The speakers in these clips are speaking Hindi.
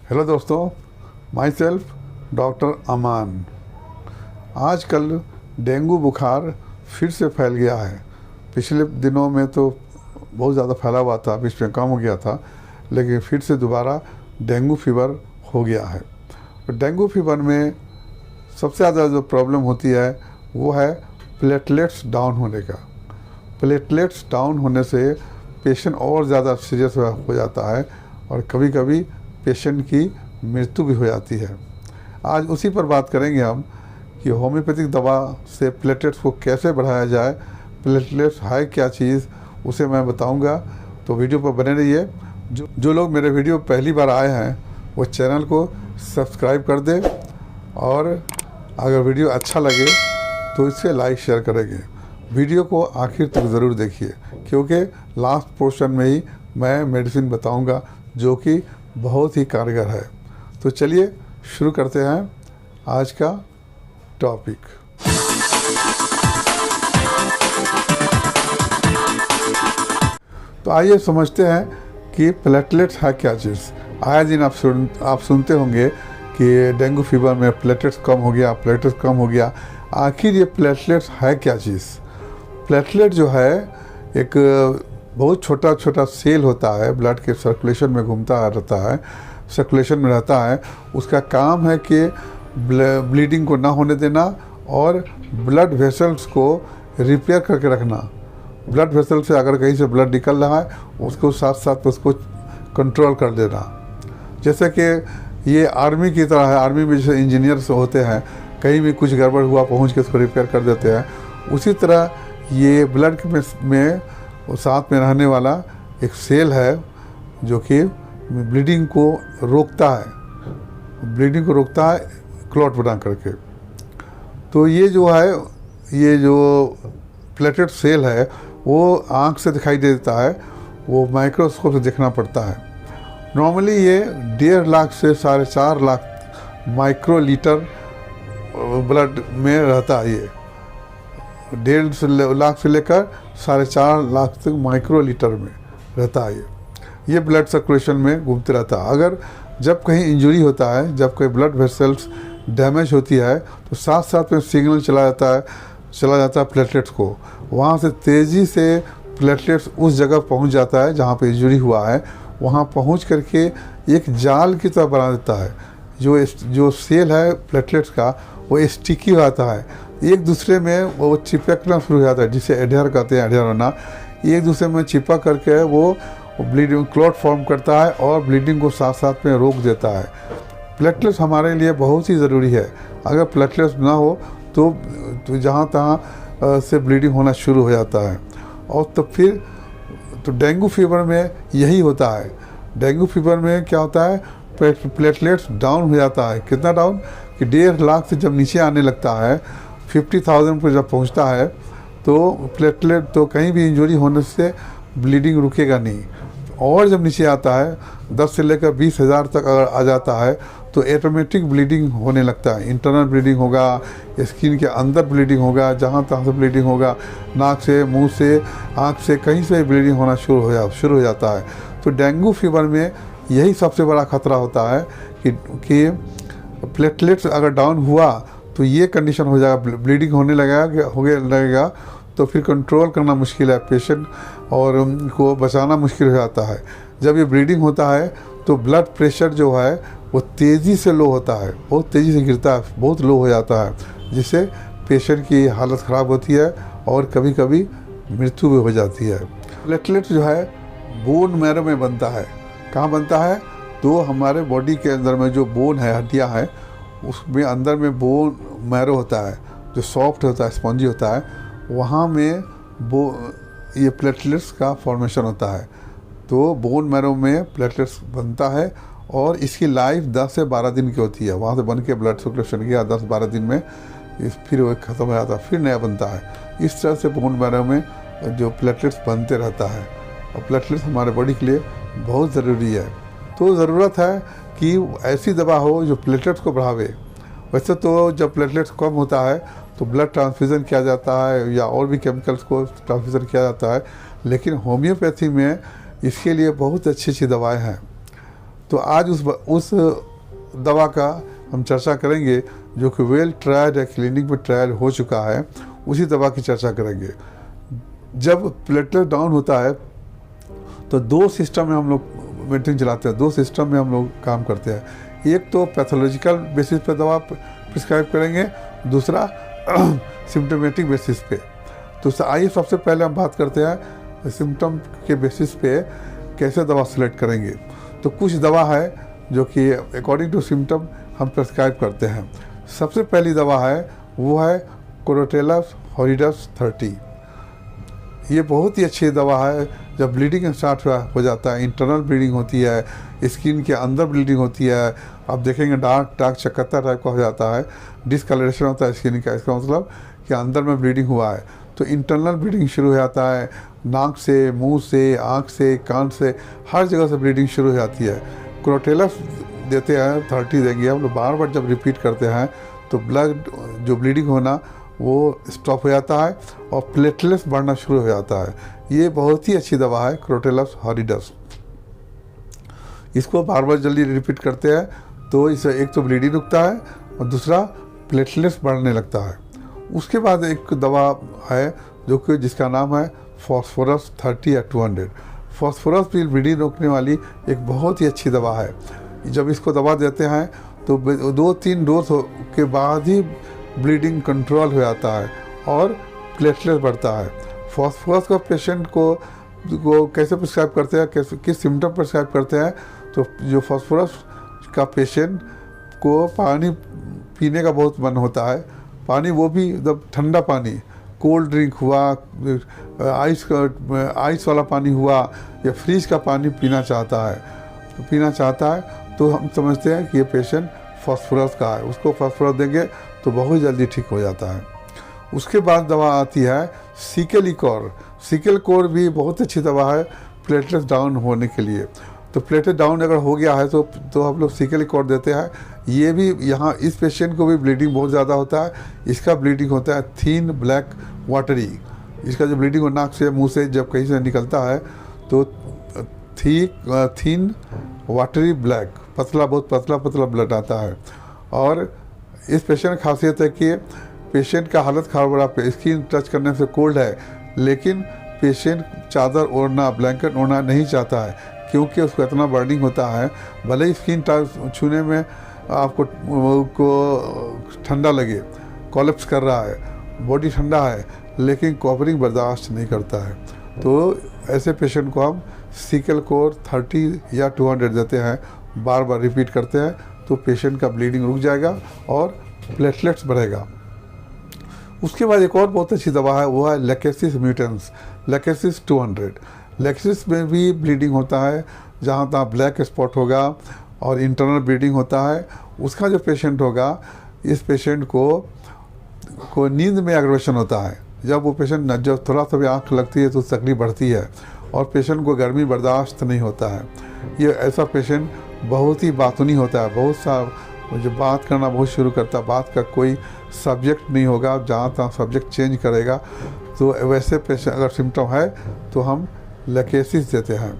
हेलो दोस्तों, माई सेल्फ डॉक्टर अमान। आजकल डेंगू बुखार फिर से फैल गया है। पिछले दिनों में तो बहुत ज़्यादा फैला हुआ था, बीच में कम हो गया था, लेकिन फिर से दोबारा डेंगू फीवर हो गया है। तो डेंगू फीवर में सबसे ज़्यादा जो प्रॉब्लम होती है वो है प्लेटलेट्स डाउन होने का। प्लेटलेट्स डाउन होने से पेशेंट और ज़्यादा सीरियस हो जाता है और कभी कभी पेशेंट की मृत्यु भी हो जाती है। आज उसी पर बात करेंगे हम कि होम्योपैथिक दवा से प्लेटलेट्स को कैसे बढ़ाया जाए। प्लेटलेट्स है क्या चीज़, उसे मैं बताऊंगा, तो वीडियो पर बने रहिए। जो लोग मेरे वीडियो पहली बार आए हैं वो चैनल को सब्सक्राइब कर दें और अगर वीडियो अच्छा लगे तो इसे लाइक शेयर करेंगे। वीडियो को आखिर तक ज़रूर देखिए क्योंकि लास्ट पोर्शन में ही मैं मेडिसिन बताऊंगा जो कि बहुत ही कारगर है। तो चलिए शुरू करते हैं आज का टॉपिक। तो आइए समझते हैं कि प्लेटलेट्स है क्या चीज़। आए दिन आप सुनते होंगे कि डेंगू फीवर में प्लेटलेट्स कम हो गया, प्लेटलेट्स कम हो गया। आखिर ये प्लेटलेट्स है क्या चीज़? प्लेटलेट जो है एक बहुत छोटा छोटा सेल होता है, ब्लड के सर्कुलेशन में घूमता रहता है, सर्कुलेशन में रहता है। उसका काम है कि ब्लीडिंग को ना होने देना और ब्लड वेसल्स को रिपेयर करके रखना। ब्लड वेसल से अगर कहीं से ब्लड निकल रहा है उसको साथ साथ उसको कंट्रोल कर देना। जैसे कि ये आर्मी की तरह है, आर्मी में जैसे इंजीनियर्स होते हैं, कहीं भी कुछ गड़बड़ हुआ पहुंच के उसको रिपेयर कर देते हैं, उसी तरह ये ब्लड में साथ में रहने वाला एक सेल है जो कि ब्लीडिंग को रोकता है, ब्लीडिंग को रोकता है क्लॉट बना करके। तो ये जो प्लेटलेट सेल है वो आँख से दिखाई देता है, वो माइक्रोस्कोप से देखना पड़ता है। नॉर्मली ये 1.5 लाख से 4.5 लाख माइक्रोलीटर ब्लड में रहता है। ये 1.5 लाख से लेकर 4.5 लाख तक माइक्रोलीटर में रहता है। ये ब्लड सर्कुलेशन में घूमते रहता है। अगर जब कहीं इंजरी होता है, जब कोई ब्लड वेसल्स डैमेज होती है तो साथ साथ में सिग्नल चला जाता है प्लेटलेट्स को। वहाँ से तेज़ी से प्लेटलेट्स उस जगह पहुँच जाता है जहाँ पे इंजरी हुआ है, वहाँ पहुँच करके एक जाल की तरह बना देता है। जो सेल है प्लेटलेट्स का वो स्टिकी हो जाता है, एक दूसरे में वो चिपकना शुरू हो जाता है, जिसे एडहेयर कहते हैं, एडहेयर होना। एक दूसरे में चिपक करके वो ब्लीडिंग क्लॉट फॉर्म करता है और ब्लीडिंग को साथ साथ में रोक देता है। प्लेटलेट्स हमारे लिए बहुत ही ज़रूरी है। अगर प्लेटलेट्स ना हो तो जहाँ तहाँ से ब्लीडिंग होना शुरू हो जाता है। और तो डेंगू फीवर में यही होता है। डेंगू फीवर में क्या होता है, प्लेटलेट्स डाउन हो जाता है। कितना डाउन कि 1.5 लाख से जब नीचे आने लगता है, 50,000 पर जब पहुंचता है तो प्लेटलेट तो कहीं भी इंजरी होने से ब्लीडिंग रुकेगा नहीं। और जब नीचे आता है 10 से लेकर 20,000 तक अगर आ जाता है तो ऑटोमेटिक ब्लीडिंग होने लगता है। इंटरनल ब्लीडिंग होगा, स्किन के अंदर ब्लीडिंग होगा, जहाँ तहाँ से ब्लीडिंग होगा, नाक से, मुंह से, आँख से, कहीं से ब्लीडिंग होना शुरू हो जाता है। तो डेंगू फीवर में यही सबसे बड़ा खतरा होता है कि प्लेटलेट्स अगर डाउन हुआ तो ये कंडीशन हो जाएगा, ब्लीडिंग होने लगेगा तो फिर कंट्रोल करना मुश्किल है पेशेंट और उनको बचाना मुश्किल हो जाता है। जब ये ब्लीडिंग होता है तो ब्लड प्रेशर जो है वो तेज़ी से लो होता है, बहुत तेज़ी से गिरता है, बहुत लो हो जाता है, जिससे पेशेंट की हालत ख़राब होती है और कभी कभी मृत्यु भी हो जाती है। प्लेटलेट जो है बोन मैरो में बनता है। कहाँ बनता है? तो हमारे बॉडी के अंदर में जो बोन है, हड्डियाँ हैं, उसमें अंदर में बोन मैरो होता है जो सॉफ्ट होता है, स्पॉन्जी होता है, वहाँ में ये प्लेटलेट्स का फॉर्मेशन होता है। तो बोन मैरो में प्लेटलेट्स बनता है और इसकी लाइफ 10 से 12 दिन की होती है। वहाँ से बन के ब्लड सर्कुलेशन किया 10-12 दिन में फिर वो ख़त्म हो जाता है, फिर नया बनता है। इस तरह से बोन मैरो में जो प्लेटलेट्स बनते रहता है और प्लेटलेट्स हमारे बॉडी के लिए बहुत ज़रूरी है। तो ज़रूरत है कि ऐसी दवा हो जो प्लेटलेट्स को बढ़ावे। वैसे तो जब प्लेटलेट्स कम होता है तो ब्लड ट्रांसफ्यूज़न किया जाता है या और भी केमिकल्स को ट्रांसफ्यूज़न किया जाता है, लेकिन होम्योपैथी में इसके लिए बहुत अच्छी अच्छी दवाएं हैं। तो तो आज उस दवा का हम चर्चा करेंगे जो कि वेल ट्रायल या क्लिनिक में ट्रायल हो चुका है, उसी दवा की चर्चा करेंगे। जब प्लेटलेट डाउन होता है तो दो सिस्टम में हम लोग मेडिसिन चलाते हैं, दो सिस्टम में हम लोग काम करते हैं। एक तो पैथोलॉजिकल बेसिस पे दवा प्रिस्क्राइब करेंगे, दूसरा सिम्टोमेटिक बेसिस पे। तो आइए सबसे पहले हम बात करते हैं सिम्टम के बेसिस पे कैसे दवा सेलेक्ट करेंगे। तो कुछ दवा है जो कि अकॉर्डिंग टू सिम्टम हम प्रिस्क्राइब करते हैं। सबसे पहली दवा है वो है क्रोटेलस हॉरिडस 30। ये बहुत ही अच्छी दवा है। जब ब्लीडिंग स्टार्ट हो जाता है, इंटरनल ब्लीडिंग होती है, स्किन के अंदर ब्लीडिंग होती है, आप देखेंगे डार्क चकत्ता टाइप का हो जाता है, डिसकलरेशन होता है स्किन का, इसका मतलब कि अंदर में ब्लीडिंग हुआ है। तो इंटरनल ब्लीडिंग शुरू हो जाता है, नाक से, मुंह से, आँख से, कान से, हर जगह से ब्लीडिंग शुरू हो जाती है। क्रोटेलस देते हैं 30 देंगे हम लोग, बार बार जब रिपीट करते हैं तो ब्लड जो ब्लीडिंग होना वो स्टॉप हो जाता है और प्लेटलेट्स बढ़ना शुरू हो जाता है। ये बहुत ही अच्छी दवा है क्रोटेलस हॉरिडस। इसको बार बार जल्दी रिपीट करते हैं तो इससे एक तो ब्लीडिंग रुकता है और दूसरा प्लेटलेट्स बढ़ने लगता है। उसके बाद एक दवा है जो कि जिसका नाम है फॉस्फोरस 30 या 200। फॉस्फोरस भी ब्लीडिंग रोकने वाली एक बहुत ही अच्छी दवा है। जब इसको दवा देते हैं तो 2-3 डोज के बाद ही ब्लीडिंग कंट्रोल हो जाता है और प्लेटलेट बढ़ता है। फॉस्फोरस का पेशेंट को कैसे प्रिस्क्राइब करते हैं, कैसे किस सिम्टम प्रिस्क्राइब करते हैं, तो जो फॉस्फोरस का पेशेंट को पानी पीने का बहुत मन होता है, पानी वो भी एकदम ठंडा पानी, कोल्ड ड्रिंक हुआ, आइस वाला पानी हुआ या फ्रिज का पानी पीना चाहता है, तो हम समझते हैं कि ये पेशेंट फॉस्फोरस का है। उसको फॉस्फोरस देंगे तो बहुत जल्दी ठीक हो जाता है। उसके बाद दवा आती है सिकेलिकोर। सिकेलिकोर भी बहुत अच्छी दवा है प्लेटलेट्स डाउन होने के लिए। तो प्लेटलेट डाउन अगर हो गया है तो हम लोग सिकेलिकोर देते हैं। ये भी यहाँ इस पेशेंट को भी ब्लीडिंग बहुत ज़्यादा होता है। इसका ब्लीडिंग होता है थीन ब्लैक वाटरी। इसका जो ब्लीडिंग नाक से, मुंह से जब कहीं से निकलता है तो थीन वाटरी ब्लैक, बहुत पतला ब्लड आता है। और इस पेशेंट की खासियत है कि पेशेंट का हालत खराब हो रहा है, स्किन टच करने से कोल्ड है, लेकिन पेशेंट चादर ओढ़ना, ब्लैंकेट ओढ़ना नहीं चाहता है क्योंकि उसको इतना बर्निंग होता है। भले ही स्किन टच छूने में आपको ठंडा लगे, कोलैप्स कर रहा है, बॉडी ठंडा है, लेकिन कॉपरिंग बर्दाश्त नहीं करता है। तो ऐसे पेशेंट को हम सिकेलिकोर 30 या 200 देते हैं, बार बार रिपीट करते हैं तो पेशेंट का ब्लीडिंग रुक जाएगा और प्लेटलेट्स बढ़ेगा। उसके बाद एक और बहुत अच्छी दवा है, वो है लेकेसिस म्यूटेंस, लेकेसिस 200। लेकेसिस में भी ब्लीडिंग होता है, जहाँ तहाँ ब्लैक स्पॉट होगा और इंटरनल ब्लीडिंग होता है। उसका जो पेशेंट होगा, इस पेशेंट को नींद में एग्रेवेशन होता है। जब वो पेशेंट जब थोड़ा सा भी आँख लगती है तो तकलीफ बढ़ती है और पेशेंट को गर्मी बर्दाश्त नहीं होता है। ये ऐसा पेशेंट बहुत ही बातूनी होता है, बहुत सा जो बात करना बहुत शुरू करता है, बात का कोई सब्जेक्ट नहीं होगा, जहाँ तहाँ सब्जेक्ट चेंज करेगा। तो वैसे पेशेंट अगर सिम्टम है तो हम लेकेसिस देते हैं,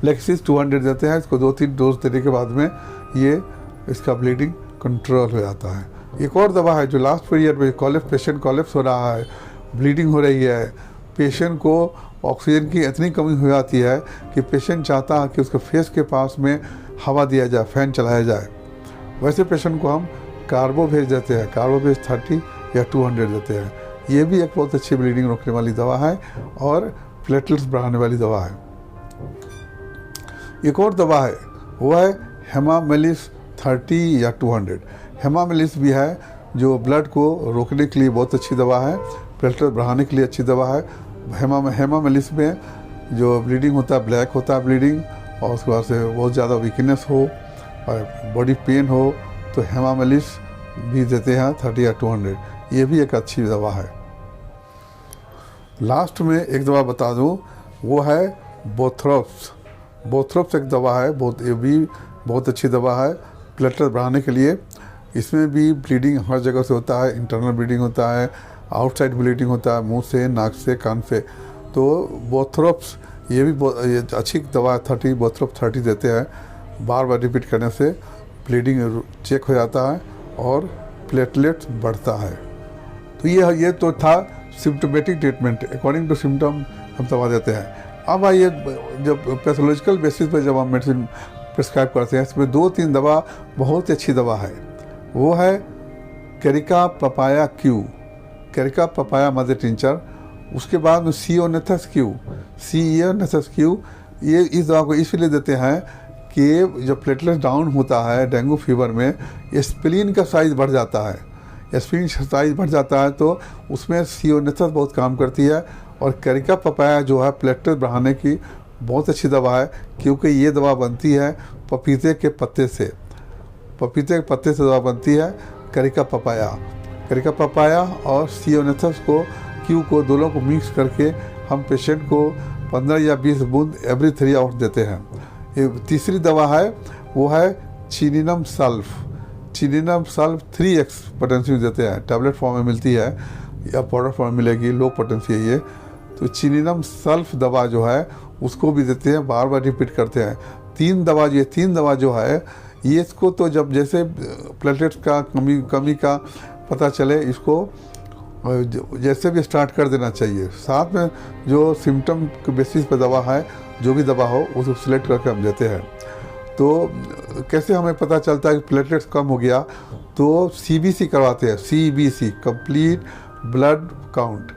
लेकेसिस 200 देते हैं। इसको 2-3 डोज देने के बाद में ये इसका ब्लीडिंग कंट्रोल हो जाता है। एक और दवा है जो लास्ट पीरियड में पेशेंट कोलैप्स हो रहा है, ब्लीडिंग हो रही है, पेशेंट को ऑक्सीजन की इतनी कमी हो जाती है कि पेशेंट चाहता है कि उसके फेस के पास में हवा दिया जाए, फैन चलाया जाए। वैसे पेशेंट को हम कार्बोवेज देते हैं, कार्बोवेज 30 या 200 देते हैं। ये भी एक बहुत अच्छी ब्लीडिंग रोकने वाली दवा है और प्लेटलेट्स बढ़ाने वाली दवा है। एक और दवा है वो है हेमामेलिस 30 या 200। हेमामेलिस भी है जो ब्लड को रोकने के लिए बहुत अच्छी दवा है, प्लेटलेट बढ़ाने के लिए अच्छी दवा है। हेमामेलिस में जो ब्लीडिंग होता है, ब्लैक होता है ब्लीडिंग, और उसके बाद से बहुत ज़्यादा वीकनेस हो और बॉडी पेन हो तो हेमामेलिस भी देते हैं 30 या 200। ये भी एक अच्छी दवा है। लास्ट में एक दवा बता दूं, वो है बोथ्रोप्स। बोथ्रोप्स एक दवा है, ये भी बहुत अच्छी दवा है प्लेटलेट बढ़ाने के लिए। इसमें भी ब्लीडिंग हर जगह से होता है, इंटरनल ब्लीडिंग होता है, आउटसाइड ब्लीडिंग होता है, मुंह से, नाक से, कान से। तो बोथ्रोप्स ये भी ये अच्छी दवा 30 बोतल ऑफ 30 देते हैं। बार बार रिपीट करने से ब्लीडिंग चेक हो जाता है और प्लेटलेट बढ़ता है। तो ये तो था symptomatic treatment, according to symptom हम दवा देते हैं। अब आइए जब पैथोलॉजिकल बेसिस पर जब हम मेडिसिन प्रिस्क्राइब करते हैं, इसमें 2-3 दवा बहुत ही अच्छी दवा है। वो है Carica papaya Q, Carica papaya mother tincture. उसके बाद में सीओनेथस क्यू, ये इस दवा को इसलिए देते हैं कि जब प्लेटलेट डाउन होता है डेंगू फीवर में, स्प्लीन का साइज़ बढ़ जाता है। स्प्लीन साइज़ बढ़ जाता है तो उसमें सीओनेथस बहुत काम करती है। और कैरिका पपाया जो है प्लेटलेट बढ़ाने की बहुत अच्छी दवा है, क्योंकि ये दवा बनती है पपीते के पत्ते से। पपीते के पत्ते से दवा बनती है कैरिका पपाया और सीओनेथस क्यू को दोनों को मिक्स करके हम पेशेंट को 15 या 20 बूंद एवरी 3 आवर्स देते हैं। ये तीसरी दवा है, वो है चिनिनम सल्फ 3x पोटेंसी देते हैं। टैबलेट फॉर्म में मिलती है या पाउडर फॉर्म में मिलेगी, लो पोटेंसी है ये। तो चिनिनम सल्फ दवा जो है उसको भी देते हैं, बार बार रिपीट करते हैं। 3 दवा जो है ये, इसको तो जब जैसे प्लेटलेट्स का कमी का पता चले, इसको जैसे भी स्टार्ट कर देना चाहिए। साथ में जो सिम्टम के बेसिस पे दवा है, जो भी दवा हो उसको सिलेक्ट करके हम देते हैं। तो कैसे हमें पता चलता है कि प्लेटलेट्स कम हो गया? तो CBC करवाते हैं, CBC कंप्लीट ब्लड काउंट।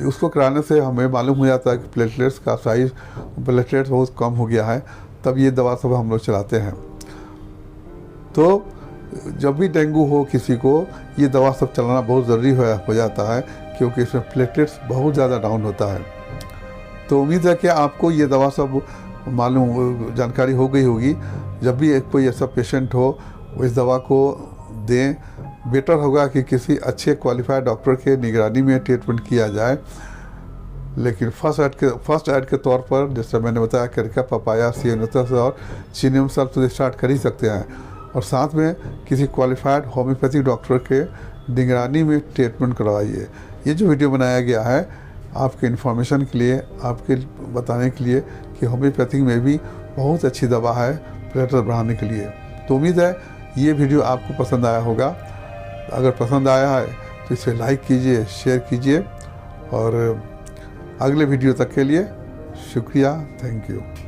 उसको कराने से हमें मालूम हो जाता है कि प्लेटलेट्स का साइज, प्लेटलेट्स बहुत कम हो गया है, तब ये दवा सब हम लोग चलाते हैं। तो जब भी डेंगू हो किसी को, ये दवा सब चलाना बहुत ज़रूरी हो जाता है, क्योंकि इसमें प्लेटलेट्स बहुत ज़्यादा डाउन होता है। तो उम्मीद है कि आपको ये दवा सब जानकारी हो गई होगी। जब भी कोई ऐसा पेशेंट हो, वो इस दवा को दें। बेटर होगा कि किसी अच्छे क्वालिफाइड डॉक्टर के निगरानी में ट्रीटमेंट किया जाए। लेकिन फर्स्ट एड के तौर पर, जैसे मैंने बताया, कैरिका पपाया, सीओनेथस और चिनिनम सल्फ तो स्टार्ट कर ही सकते हैं। और साथ में किसी क्वालिफाइड होम्योपैथिक डॉक्टर के निगरानी में ट्रीटमेंट करवाइए। ये जो वीडियो बनाया गया है आपके इन्फॉर्मेशन के लिए, आपके बताने के लिए कि होम्योपैथिक में भी बहुत अच्छी दवा है प्लेटलेट बढ़ाने के लिए। तो उम्मीद है ये वीडियो आपको पसंद आया होगा। अगर पसंद आया है तो इसे लाइक कीजिए, शेयर कीजिए, और अगले वीडियो तक के लिए शुक्रिया, थैंक यू।